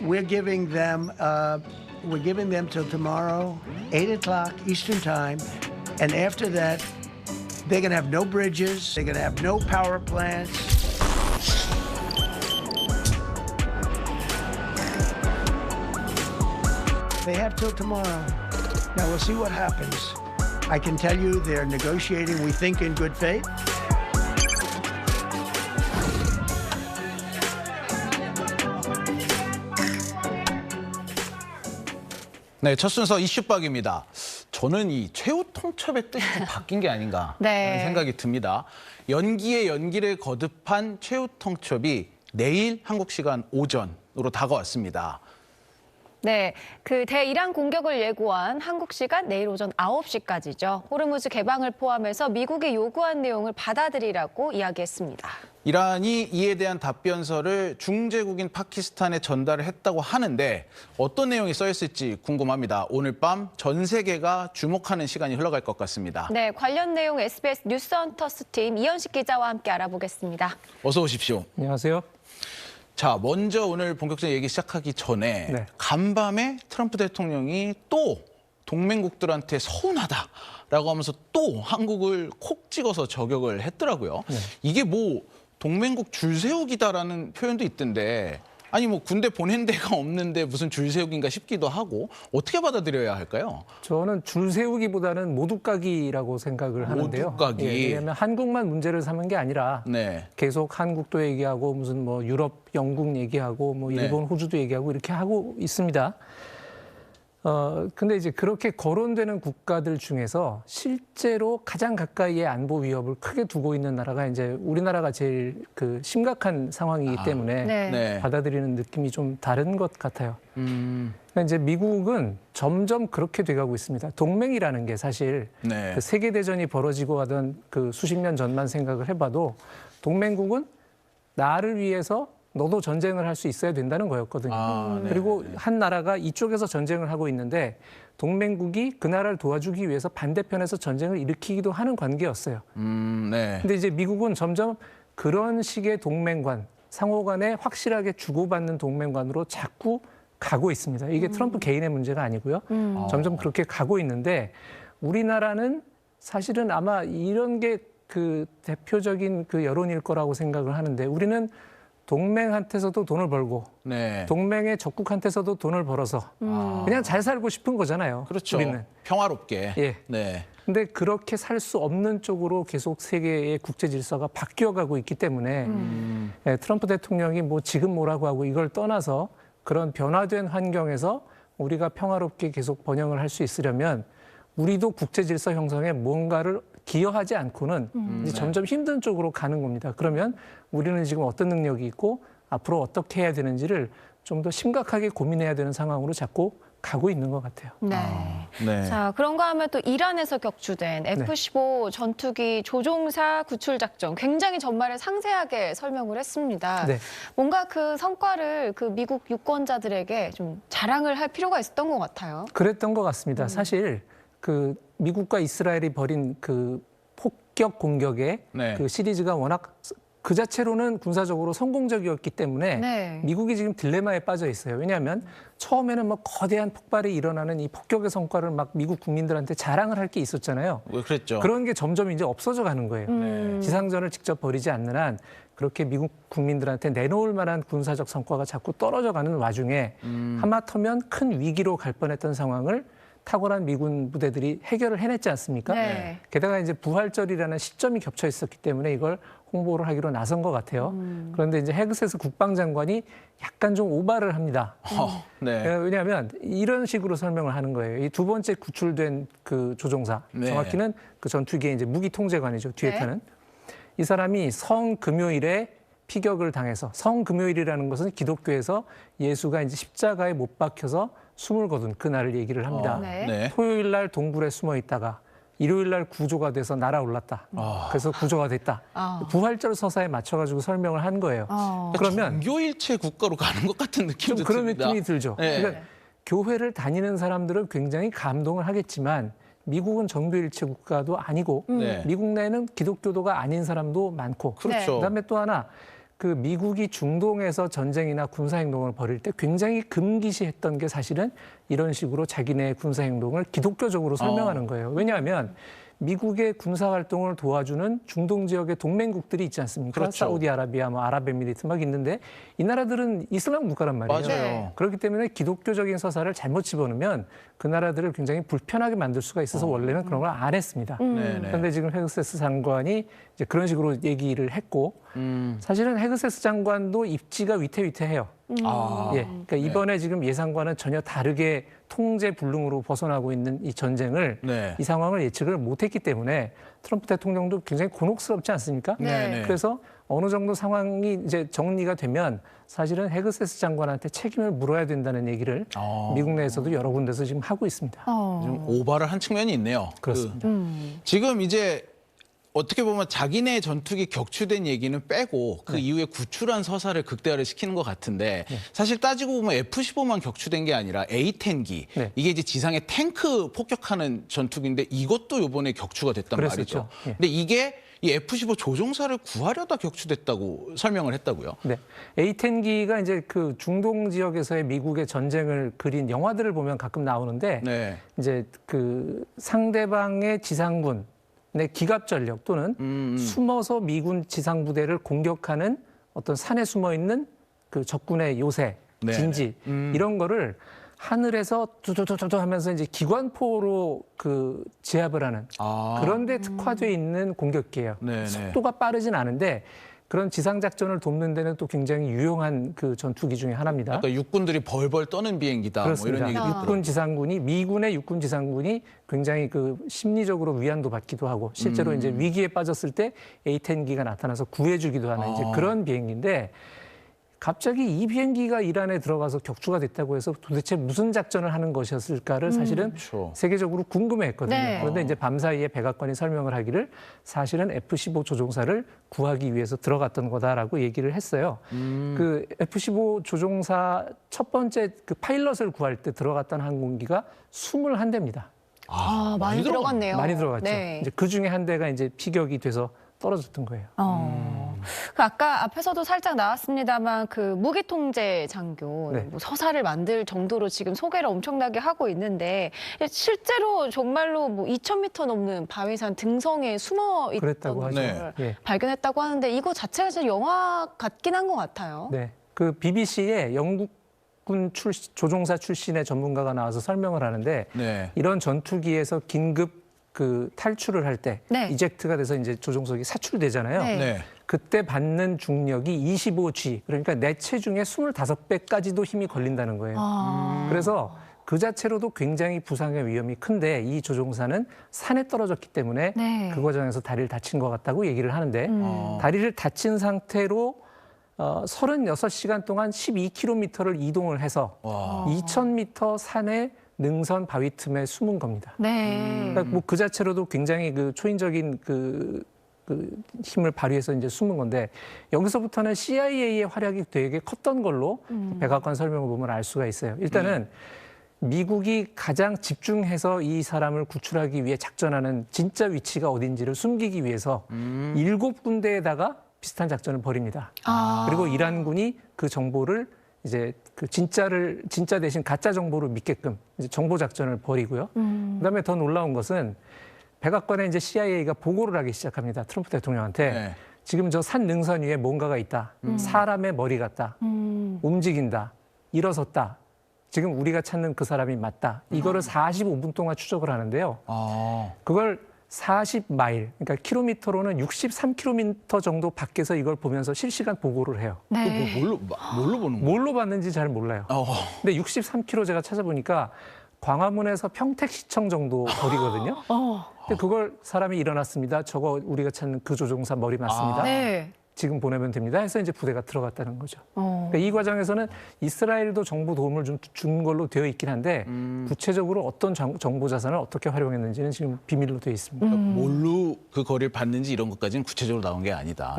we're giving them till tomorrow, 8 o'clock Eastern Time, and after that, they're going to have no bridges. They're going to have no power plants. They have till tomorrow. Now we'll see what happens. I can tell you they're negotiating, we think, in good faith. 네, 첫 순서 이슈박입니다. 저는 이 최후 통첩의 뜻이 좀 바뀐 게 아닌가 하는 생각이 듭니다. 연기에 연기를 거듭한 최후 통첩이 내일 한국 시간 오전으로 다가왔습니다. 네, 그 대이란 공격을 예고한 한국 시간 내일 오전 9시까지죠. 호르무즈 개방을 포함해서 미국이 요구한 내용을 받아들이라고 이야기했습니다. 이란이 이에 대한 답변서를 중재국인 파키스탄에 전달을 했다고 하는데 어떤 내용이 써 있을지 궁금합니다. 오늘 밤 전 세계가 주목하는 시간이 흘러갈 것 같습니다. 네, 관련 내용 SBS 뉴스헌터스 팀 이현식 기자와 함께 알아보겠습니다. 어서 오십시오. 안녕하세요. 자, 먼저 오늘 본격적인 얘기 시작하기 전에 간밤에 트럼프 대통령이 또 동맹국들한테 서운하다라고 하면서 또 한국을 콕 찍어서 저격을 했더라고요. 이게 뭐 동맹국 줄 세우기다라는 표현도 있던데 아니 뭐 군대 보낸 데가 없는데 무슨 줄 세우기인가 싶기도 하고 어떻게 받아들여야 할까요? 저는 줄 세우기보다는 모두까기라고 생각을 하는데요. 모두까기. 왜냐하면 한국만 문제를 삼은 게 아니라 계속 한국도 얘기하고 무슨 뭐 유럽, 영국 얘기하고 뭐 일본, 호주도 얘기하고 이렇게 하고 있습니다. 근데 이제 그렇게 거론되는 국가들 중에서 실제로 가장 가까이에 안보 위협을 크게 두고 있는 나라가 이제 우리나라가 제일 그 심각한 상황이기 때문에 받아들이는 느낌이 좀 다른 것 같아요. 그러니까 이제 미국은 점점 그렇게 돼가고 있습니다. 동맹이라는 게 사실 그 세계 대전이 벌어지고 하던 그 수십 년 전만 생각을 해봐도 동맹국은 나를 위해서 너도 전쟁을 할 수 있어야 된다는 거였거든요. 그리고 한 나라가 이쪽에서 전쟁을 하고 있는데 동맹국이 그 나라를 도와주기 위해서 반대편에서 전쟁을 일으키기도 하는 관계였어요. 근데 이제 미국은 점점 그런 식의 동맹관, 상호 간에 확실하게 주고받는 동맹관으로 자꾸 가고 있습니다. 이게 트럼프 개인의 문제가 아니고요. 점점 그렇게 가고 있는데 우리나라는 사실은 아마 이런 게 그 대표적인 그 여론일 거라고 생각을 하는데 우리는 동맹한테서도 돈을 벌고 동맹의 적국한테서도 돈을 벌어서 그냥 잘 살고 싶은 거잖아요. 그렇죠. 우리는. 평화롭게. 근데 그렇게 살 수 없는 쪽으로 계속 세계의 국제 질서가 바뀌어가고 있기 때문에 트럼프 대통령이 뭐 지금 뭐라고 하고 이걸 떠나서 그런 변화된 환경에서 우리가 평화롭게 계속 번영을 할 수 있으려면 우리도 국제 질서 형성에 뭔가를 기여하지 않고는 이제 점점 힘든 쪽으로 가는 겁니다. 그러면 우리는 지금 어떤 능력이 있고 앞으로 어떻게 해야 되는지를 좀 더 심각하게 고민해야 되는 상황으로 자꾸 가고 있는 것 같아요. 자, 그런가 하면 또 이란에서 격추된 F-15 전투기 조종사 구출 작전 굉장히 전말에 상세하게 설명을 했습니다. 뭔가 그 성과를 그 미국 유권자들에게 좀 자랑을 할 필요가 있었던 것 같아요. 그랬던 것 같습니다. 사실 그 미국과 이스라엘이 벌인 그 폭격 공격의 그 시리즈가 워낙 그 자체로는 군사적으로 성공적이었기 때문에 미국이 지금 딜레마에 빠져 있어요. 왜냐하면 처음에는 뭐 거대한 폭발이 일어나는 이 폭격의 성과를 막 미국 국민들한테 자랑을 할 게 있었잖아요. 그랬죠. 그런 게 점점 이제 없어져 가는 거예요. 지상전을 직접 벌이지 않는 한 그렇게 미국 국민들한테 내놓을 만한 군사적 성과가 자꾸 떨어져 가는 와중에 하마터면 큰 위기로 갈 뻔했던 상황을 탁월한 미군 부대들이 해결을 해냈지 않습니까? 게다가 이제 부활절이라는 시점이 겹쳐 있었기 때문에 이걸 홍보를 하기로 나선 것 같아요. 그런데 이제 헤그세스 국방장관이 약간 좀 오바를 합니다. 왜냐하면 이런 식으로 설명을 하는 거예요. 이 두 번째 구출된 그 조종사, 정확히는 그 전투기의 이제 무기 통제관이죠. 뒤에 타는. 이 사람이 성금요일에 피격을 당해서 성금요일이라는 것은 기독교에서 예수가 이제 십자가에 못 박혀서 숨을 거둔 그날을 얘기를 합니다. 토요일 날 동굴에 숨어 있다가 일요일 날 구조가 돼서 날아올랐다. 그래서 구조가 됐다. 부활절 서사에 맞춰가지고 설명을 한 거예요. 그러면 종교일체 국가로 가는 것 같은 느낌도 좀 그런 듭니다. 느낌이 들죠. 그러니까 교회를 다니는 사람들은 굉장히 감동을 하겠지만 미국은 정교일체 국가도 아니고 미국 내에는 기독교도가 아닌 사람도 많고 그다음에 또 하나 그 미국이 중동에서 전쟁이나 군사행동을 벌일 때 굉장히 금기시했던 게 사실은 이런 식으로 자기네 군사행동을 기독교적으로 설명하는 거예요. 왜냐하면 미국의 군사활동을 도와주는 중동 지역의 동맹국들이 있지 않습니까? 그렇죠. 사우디아라비아, 뭐 아랍에미리트 막 있는데 이 나라들은 이슬람 국가란 말이에요. 맞아요. 그렇기 때문에 기독교적인 서사를 잘못 집어넣으면 그 나라들을 굉장히 불편하게 만들 수가 있어서 원래는 그런 걸 안 했습니다. 그런데 지금 헤그세스 장관이 이제 그런 식으로 얘기를 했고 사실은 헤그세스 장관도 입지가 위태위태해요. 예, 그러니까 이번에 지금 예상과는 전혀 다르게 통제 불능으로 벗어나고 있는 이 전쟁을 이 상황을 예측을 못했기 때문에 트럼프 대통령도 굉장히 곤혹스럽지 않습니까? 그래서 어느 정도 상황이 이제 정리가 되면 사실은 헤그세스 장관한테 책임을 물어야 된다는 얘기를 미국 내에서도 여러 군데서 지금 하고 있습니다. 좀 오바를 한 측면이 있네요. 그렇습니다. 지금 이제 어떻게 보면 자기네 전투기 격추된 얘기는 빼고 그 이후에 구출한 서사를 극대화를 시키는 것 같은데 사실 따지고 보면 F-15만 격추된 게 아니라 A-10기 이게 이제 지상에 탱크 폭격하는 전투기인데 이것도 이번에 격추가 됐단 말이죠. 근데 이게 이 F-15 조종사를 구하려다 격추됐다고 설명을 했다고요? 네. A-10기가 이제 그 중동 지역에서의 미국의 전쟁을 그린 영화들을 보면 가끔 나오는데 이제 그 상대방의 지상군 내 기갑 전력 또는 숨어서 미군 지상 부대를 공격하는 어떤 산에 숨어 있는 그 적군의 요새, 진지 이런 거를 하늘에서 두두두두 하면서 이제 기관포로 그 제압을 하는 그런 데 특화되어 있는 공격기예요. 속도가 빠르진 않은데 그런 지상 작전을 돕는 데는 또 굉장히 유용한 그 전투기 중에 하나입니다. 그러니까 육군들이 벌벌 떠는 비행기다. 그렇습니다. 뭐 이런 얘기도 육군 지상군이 미군의 육군 지상군이 굉장히 그 심리적으로 위안도 받기도 하고 실제로 이제 위기에 빠졌을 때 A-10기가 나타나서 구해주기도 하는 이제 그런 비행기인데 갑자기 이 비행기가 이란에 들어가서 격추가 됐다고 해서 도대체 무슨 작전을 하는 것이었을까를 사실은 세계적으로 궁금해했거든요. 그런데 이제 밤사이에 백악관이 설명을 하기를 사실은 F-15 조종사를 구하기 위해서 들어갔던 거다라고 얘기를 했어요. 그 F-15 조종사 첫 번째 그 파일럿을 구할 때 들어갔던 항공기가 21대입니다. 많이 들어갔네요. 많이 들어갔죠. 이제 그 중에 한 대가 이제 피격이 돼서 떨어졌던 거예요. 그 아까 앞에서도 살짝 나왔습니다만 그 무기 통제 장교 뭐 서사를 만들 정도로 지금 소개를 엄청나게 하고 있는데 실제로 정말로 뭐 2,000m 넘는 바위산 등성에 숨어 있던 걸 발견했다고 하는데 이거 자체가 진짜 영화 같긴 한 것 같아요. 네, 그 BBC에 영국군 조종사 출신의 전문가가 나와서 설명을 하는데 이런 전투기에서 긴급 그 탈출을 할 때 이젝트가 돼서 이제 조종석이 사출되잖아요. 그때 받는 중력이 25G, 그러니까 내 체중의 25배까지도 힘이 걸린다는 거예요. 그래서 그 자체로도 굉장히 부상의 위험이 큰데 이 조종사는 산에 떨어졌기 때문에 그 과정에서 다리를 다친 것 같다고 얘기를 하는데 다리를 다친 상태로 36시간 동안 12km를 이동을 해서 2,000m 산에 능선 바위 틈에 숨은 겁니다. 그러니까 뭐 그 자체로도 굉장히 그 초인적인 그 힘을 발휘해서 이제 숨은 건데 여기서부터는 CIA의 활약이 되게 컸던 걸로 백악관 설명을 보면 알 수가 있어요. 일단은 미국이 가장 집중해서 이 사람을 구출하기 위해 작전하는 진짜 위치가 어딘지를 숨기기 위해서 7군데에다가 비슷한 작전을 벌입니다. 그리고 이란군이 그 정보를 이제 그 진짜 대신 가짜 정보를 믿게끔 이제 정보 작전을 벌이고요. 그다음에 더 놀라운 것은 백악관에 이제 CIA가 보고를 하기 시작합니다. 트럼프 대통령한테 지금 저 산 능선 위에 뭔가가 있다. 사람의 머리 같다. 움직인다. 일어섰다. 지금 우리가 찾는 그 사람이 맞다. 이거를 45분 동안 추적을 하는데요. 그걸 40마일, 그러니까 킬로미터로는 63km 정도 밖에서 이걸 보면서 실시간 보고를 해요. 뭘로 보는 거예요? 뭘로 봤는지 잘 몰라요. 근데 63km 제가 찾아보니까 광화문에서 평택시청 정도 거리거든요. 근데 그걸 사람이 일어났습니다. 저거 우리가 찾는 그 조종사 머리 맞습니다. 지금 보내면 됩니다. 해서 이제 부대가 들어갔다는 거죠. 그러니까 이 과정에서는 이스라엘도 정보 도움을 준 걸로 되어 있긴 한데 구체적으로 어떤 정보 자산을 어떻게 활용했는지는 지금 비밀로 되어 있습니다. 뭘로 그 거리를 봤는지 이런 것까지는 구체적으로 나온 게 아니다.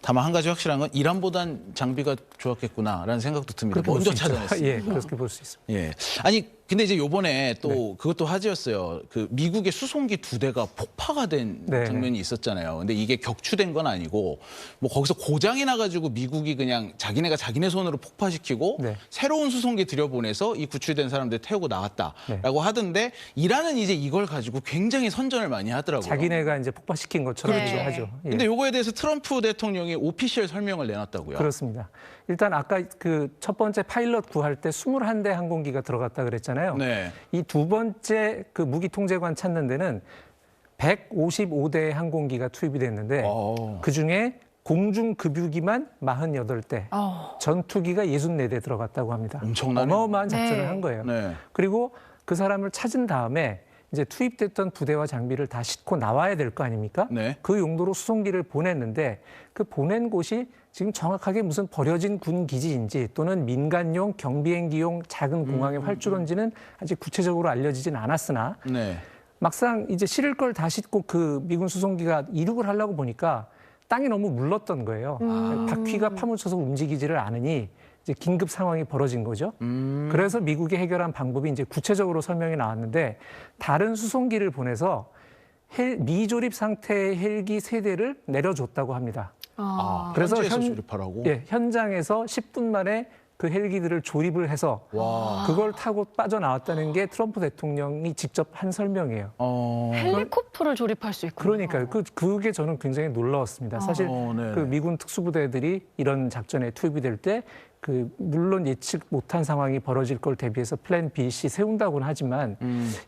다만 한 가지 확실한 건 이란보단 장비가 좋았겠구나라는 생각도 듭니다. 먼저 찾아냈습니다. 그렇게 볼 수 있습니다. 아니 근데 이제 요번에 또 그것도 화제였어요. 그 미국의 수송기 2대가 폭파가 된 장면이 있었잖아요. 근데 이게 격추된 건 아니고 뭐 거기서 고장이 나가지고 미국이 그냥 자기네가 자기네 손으로 폭파시키고 새로운 수송기 들여보내서 이 구출된 사람들 태우고 나왔다라고 하던데 이란은 이제 이걸 가지고 굉장히 선전을 많이 하더라고요. 자기네가 이제 폭파시킨 것처럼 하죠. 근데 요거에 대해서 트럼프 대통령이 오피셜 설명을 내놨다고요. 그렇습니다. 일단 아까 그 첫 번째 파일럿 구할 때 21대 항공기가 들어갔다 그랬잖아요. 이 두 번째 그 무기 통제관 찾는 데는 155대의 항공기가 투입이 됐는데 그중에 공중급유기만 48대, 전투기가 64대 들어갔다고 합니다. 엄청나네. 어마어마한 작전을 한 거예요. 그리고 그 사람을 찾은 다음에 이제 투입됐던 부대와 장비를 다 싣고 나와야 될 거 아닙니까? 그 용도로 수송기를 보냈는데 그 보낸 곳이 지금 정확하게 무슨 버려진 군 기지인지 또는 민간용 경비행기용 작은 공항의 활주로인지는 아직 구체적으로 알려지진 않았으나 막상 이제 실을 걸 다 싣고 그 미군 수송기가 이륙을 하려고 보니까 땅이 너무 물렀던 거예요. 바퀴가 파묻혀서 움직이지를 않으니 이제 긴급 상황이 벌어진 거죠. 그래서 미국이 해결한 방법이 이제 구체적으로 설명이 나왔는데 다른 수송기를 보내서 미조립 상태의 헬기 3대를 내려줬다고 합니다. 그래서 현장에서 10분 만에 그 헬기들을 조립을 해서 그걸 타고 빠져나왔다는 게 트럼프 대통령이 직접 한 설명이에요. 헬리콥터를 조립할 수 있군요. 그러니까요. 그게 저는 굉장히 놀라웠습니다. 사실 그 미군 특수부대들이 이런 작전에 투입이 될 때 그 물론 예측 못한 상황이 벌어질 걸 대비해서 플랜 B, C 세운다고는 하지만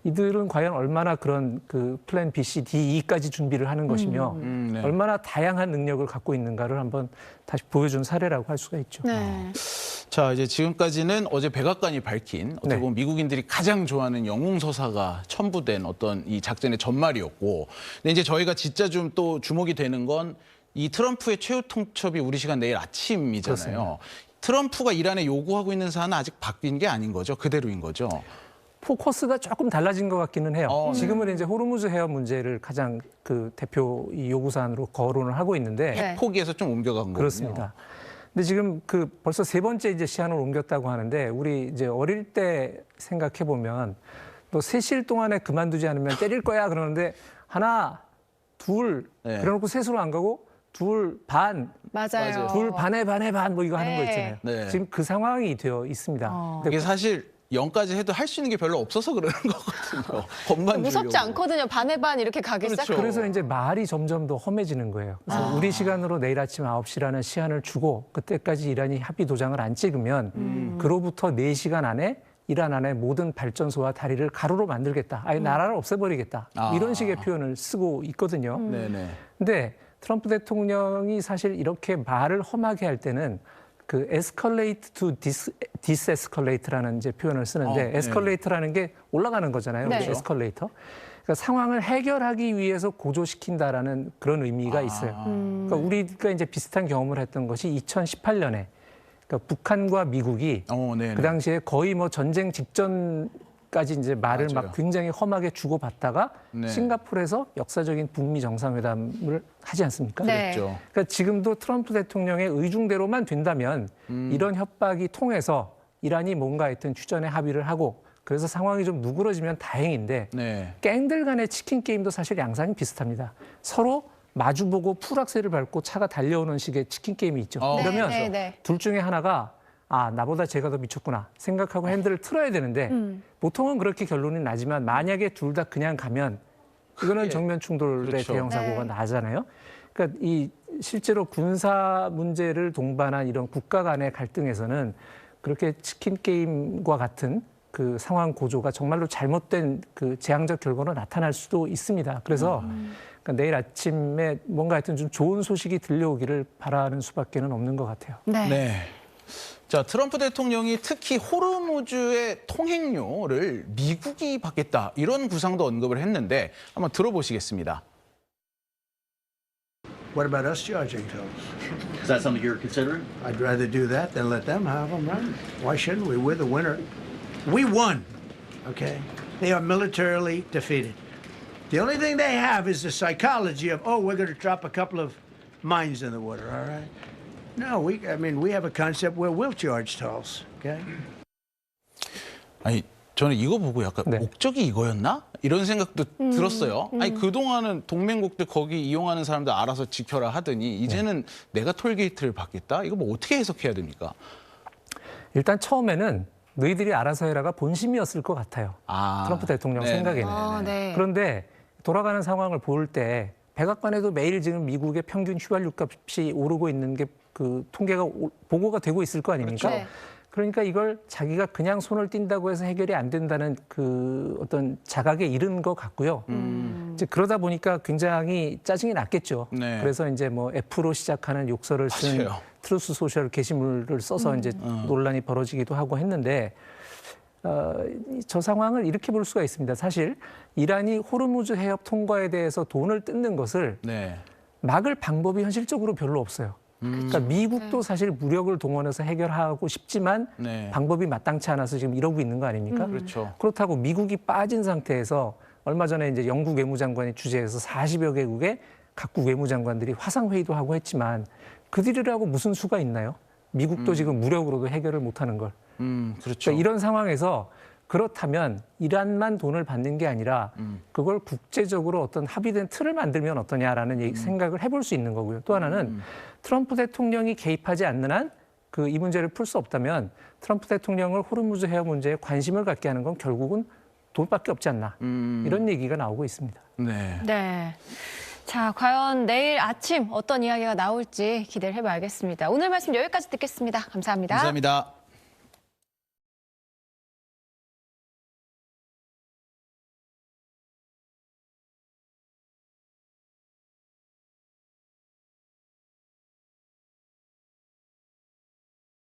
이들은 과연 얼마나 그런 그 플랜 B, C, D, E까지 준비를 하는 것이며 얼마나 다양한 능력을 갖고 있는가를 한번 다시 보여준 사례라고 할 수가 있죠. 자, 이제 지금까지는 어제 백악관이 밝힌 어떻게 보면 미국인들이 가장 좋아하는 영웅서사가 첨부된 어떤 이 작전의 전말이었고, 근데 이제 저희가 진짜 좀 또 주목이 되는 건 이 트럼프의 최후 통첩이 우리 시간 내일 아침이잖아요. 그렇습니다. 트럼프가 이란에 요구하고 있는 사안은 아직 바뀐 게 아닌 거죠? 그대로인 거죠? 포커스가 조금 달라진 것 같기는 해요. 지금은 이제 호르무즈 해협 문제를 가장 그 대표 요구 사안으로 거론을 하고 있는데 핵포기에서 좀 옮겨간 거군요. 그렇습니다. 근데 지금 그 벌써 3번째 이제 시한을 옮겼다고 하는데 우리 이제 어릴 때 생각해 보면 너 3시 동안에 그만두지 않으면 때릴 거야 그러는데 하나, 둘 그래놓고 셋으로 안 가고 둘, 반, 맞아요. 둘, 반에 반 뭐 이거 하는 거 있잖아요. 지금 그 상황이 되어 있습니다. 이게 사실 0까지 해도 할 수 있는 게 별로 없어서 그러는 거거든요. 겁만 무섭지 주려고. 않거든요. 반에 반 이렇게 가기 시작하면. 그래서 이제 말이 점점 더 험해지는 거예요. 그래서 우리 시간으로 내일 아침 9시라는 시한을 주고 그때까지 이란이 합의 도장을 안 찍으면 그로부터 4시간 안에 이란 안에 모든 발전소와 다리를 가루로 만들겠다. 아예 나라를 없애버리겠다. 이런 식의 표현을 쓰고 있거든요. 근데 트럼프 대통령이 사실 이렇게 말을 험하게 할 때는 그 escalate to disescalate라는 이제 표현을 쓰는데 escalate라는 게 올라가는 거잖아요. 에스컬레이터. 그러니까 상황을 해결하기 위해서 고조시킨다라는 그런 의미가 있어요. 그러니까 우리가 이제 비슷한 경험을 했던 것이 2018년에 그러니까 북한과 미국이 그 당시에 거의 뭐 전쟁 직전까지 이제 말을 막 굉장히 험하게 주고받다가 싱가포르에서 역사적인 북미 정상회담을 하지 않습니까? 그렇죠. 그러니까 지금도 트럼프 대통령의 의중대로만 된다면 이런 협박이 통해서 이란이 뭔가 하여튼 휴전에 합의를 하고 그래서 상황이 좀 누그러지면 다행인데 갱들 간의 치킨 게임도 사실 양상이 비슷합니다. 서로 마주보고 풀악셀을 밟고 차가 달려오는 식의 치킨 게임이 있죠. 그러면 둘 중에 하나가 나보다 제가 더 미쳤구나 생각하고 핸들을 틀어야 되는데 보통은 그렇게 결론이 나지만 만약에 둘 다 그냥 가면 이거는 정면 충돌의 대형 사고가 나잖아요. 그러니까 이 실제로 군사 문제를 동반한 이런 국가 간의 갈등에서는 그렇게 치킨 게임과 같은 그 상황 고조가 정말로 잘못된 그 재앙적 결과로 나타날 수도 있습니다. 그래서 그러니까 내일 아침에 뭔가 하여튼 좀 좋은 소식이 들려오기를 바라는 수밖에는 없는 것 같아요. 자, 트럼프 대통령이 특히 호르무즈의 통행료를 미국이 받겠다 이런 구상도 언급을 했는데 한번 들어보시겠습니다. What about us charging tolls? Is that something you're considering? I'd rather do that than let them have them, right? Why shouldn't we? We're the winner. We won, okay? They are militarily defeated. The only thing they have is the psychology of, oh, we're going to drop a couple of mines in the water, all right? No, we have a concept where we'll charge tolls, okay? 아니, 저는 이거 보고 약간 네. 목적이 이거였나? 이런 생각도 들었어요. 아니 그동안은 동맹국들 거기 이용하는 사람들 알아서 지켜라 하더니 이제는 내가 톨게이트를 받겠다? 이거 뭐 어떻게 해석해야 됩니까? 일단 처음에는 너희들이 알아서 해라가 본심이었을 것 같아요. 트럼프 대통령 네네. 생각에는. 네. 그런데 돌아가는 상황을 볼 때 백악관에도 매일 지금 미국의 평균 휘발유값이 오르고 있는 게 그 통계가 보고가 되고 있을 거 아닙니까? 그렇죠. 그러니까 이걸 자기가 그냥 손을 띈다고 해서 해결이 안 된다는 그 어떤 자각에 이른 것 같고요. 이제 그러다 보니까 굉장히 짜증이 났겠죠. 네. 그래서 이제 뭐 F로 시작하는 욕설을 쓴 맞아요. 트루스 소셜 게시물을 써서 이제 논란이 벌어지기도 하고 했는데 저 상황을 이렇게 볼 수가 있습니다. 사실 이란이 호르무즈 해협 통과에 대해서 돈을 뜯는 것을 네. 막을 방법이 현실적으로 별로 없어요. 그러니까 미국도 사실 무력을 동원해서 해결하고 싶지만 네. 방법이 마땅치 않아서 지금 이러고 있는 거 아닙니까? 그렇죠. 그렇다고 미국이 빠진 상태에서 얼마 전에 이제 영국 외무장관이 주재해서 40여 개국의 각국 외무장관들이 화상회의도 하고 했지만 그들이라고 무슨 수가 있나요? 미국도 지금 무력으로도 해결을 못하는 걸. 그렇죠. 그러니까 이런 상황에서 그렇다면 이란만 돈을 받는 게 아니라 그걸 국제적으로 어떤 합의된 틀을 만들면 어떠냐라는 생각을 해볼 수 있는 거고요. 또 하나는 트럼프 대통령이 개입하지 않는 한 그 이 문제를 풀 수 없다면 트럼프 대통령을 호르무즈 해협 문제에 관심을 갖게 하는 건 결국은 돈밖에 없지 않나 이런 얘기가 나오고 있습니다. 네. 네. 자, 과연 내일 아침 어떤 이야기가 나올지 기대를 해봐야겠습니다. 오늘 말씀 여기까지 듣겠습니다. 감사합니다. 감사합니다.